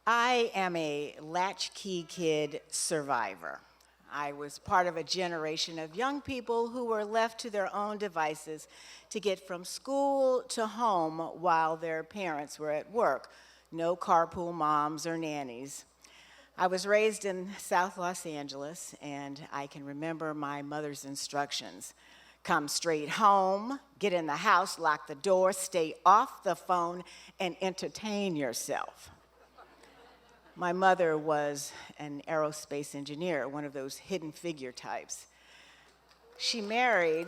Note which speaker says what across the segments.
Speaker 1: I am a latchkey kid survivor. I was part of a generation of young people who were left to their own devices to get from school to home while their parents were at work. No carpool moms or nannies. I was raised in South Los Angeles, and I can remember my mother's instructions. Come straight home, get in the house, lock the door, stay off the phone, and entertain yourself. My mother was an aerospace engineer, one of those hidden figure types. She married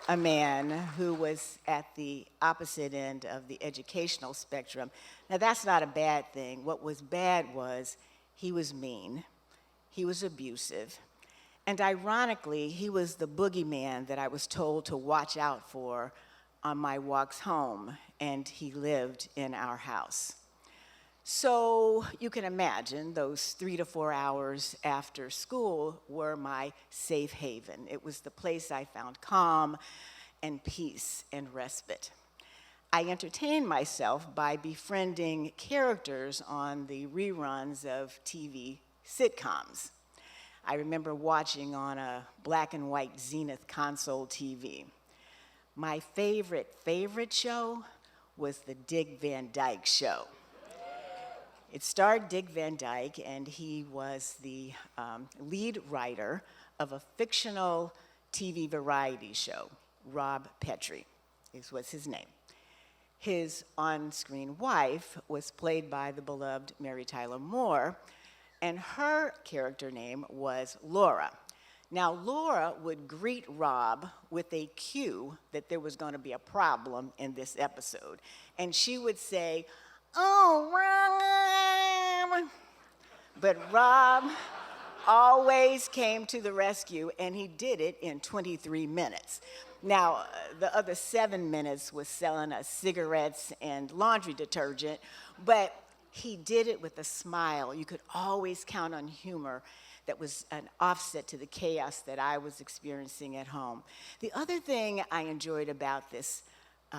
Speaker 1: a man who was at the opposite end of the educational spectrum. Now, that's not a bad thing. What was bad was he was mean, he was abusive, and ironically, he was the boogeyman that I was told to watch out for on my walks home, and he lived in our house. So you can imagine those 3 to 4 hours after school were my safe haven. It was the place I found calm and peace and respite. I entertained myself by befriending characters on the reruns of TV sitcoms. I remember watching on a black and white Zenith console TV. My favorite show was the Dick Van Dyke Show. It starred Dick Van Dyke, and he was the lead writer of a fictional TV variety show. Rob Petrie was his name. His on-screen wife was played by the beloved Mary Tyler Moore, and her character name was Laura. Now, Laura would greet Rob with a cue that there was going to be a problem in this episode, and she would say, "Oh, Rob." But Rob always came to the rescue, and he did it in 23 minutes. Now, the other 7 minutes was selling us cigarettes and laundry detergent, but he did it with a smile. You could always count on humor that was an offset to the chaos that I was experiencing at home. The other thing I enjoyed about this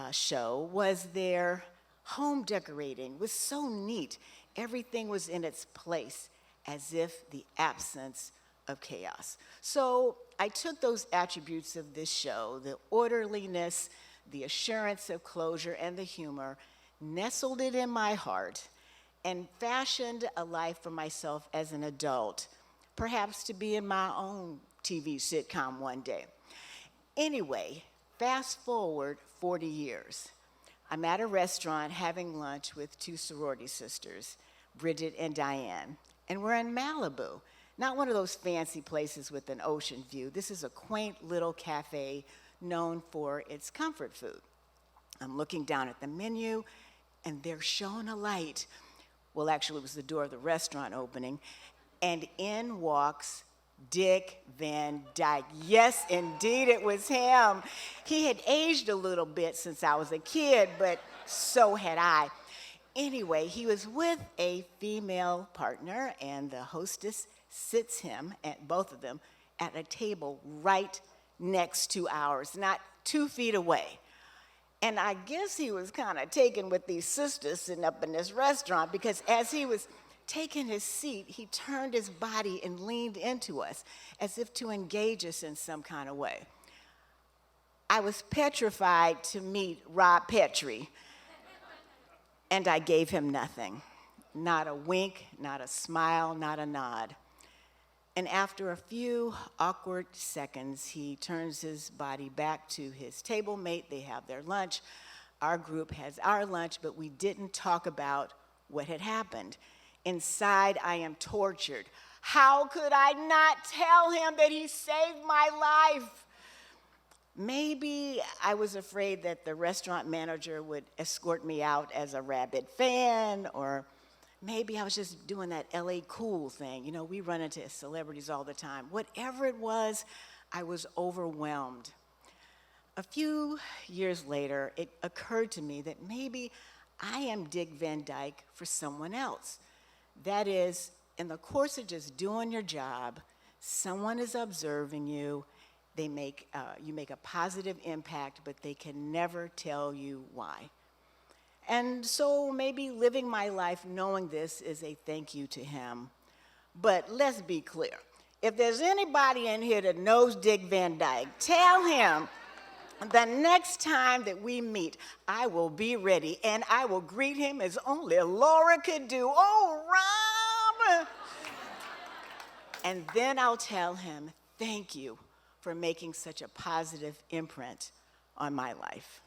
Speaker 1: show was their home decorating. It was so neat. Everything was in its place, as if the absence of chaos. So I took those attributes of this show, the orderliness, the assurance of closure, and the humor, nestled it in my heart, and fashioned a life for myself as an adult, perhaps to be in my own TV sitcom one day. Anyway, fast forward 40 years. I'm at a restaurant having lunch with 2 sorority sisters, Bridget and Diane, and we're in Malibu. Not one of those fancy places with an ocean view. This is a quaint little cafe known for its comfort food. I'm looking down at the menu, and they're showing a light. Well, actually, it was the door of the restaurant opening, and in walks Dick Van Dyke. Yes, indeed, it was him. He had aged a little bit since I was a kid, but so had I. Anyway, he was with a female partner, and the hostess sits him, and both of them, at a table right next to ours, not 2 feet away. And I guess he was kind of taken with these sisters sitting up in this restaurant, because as he was taking his seat, he turned his body and leaned into us as if to engage us in some kind of way. I was petrified to meet Rob Petrie, and I gave him nothing. Not a wink, not a smile, not a nod. And after a few awkward seconds, he turns his body back to his table mate. They have their lunch. Our group has our lunch, but we didn't talk about what had happened. Inside, I am tortured. How could I not tell him that he saved my life? Maybe I was afraid that the restaurant manager would escort me out as a rabid fan, or maybe I was just doing that LA cool thing. You know, we run into celebrities all the time. Whatever it was, I was overwhelmed. A few years later, it occurred to me that maybe I am Dick Van Dyke for someone else. That is, in the course of just doing your job, someone is observing you. You make a positive impact, but they can never tell you why. And so maybe living my life knowing this is a thank you to him. But let's be clear. If there's anybody in here that knows Dick Van Dyke, tell him the next time that we meet, I will be ready and I will greet him as only Laura could do. Oh, Rob! And then I'll tell him, thank you for making such a positive imprint on my life.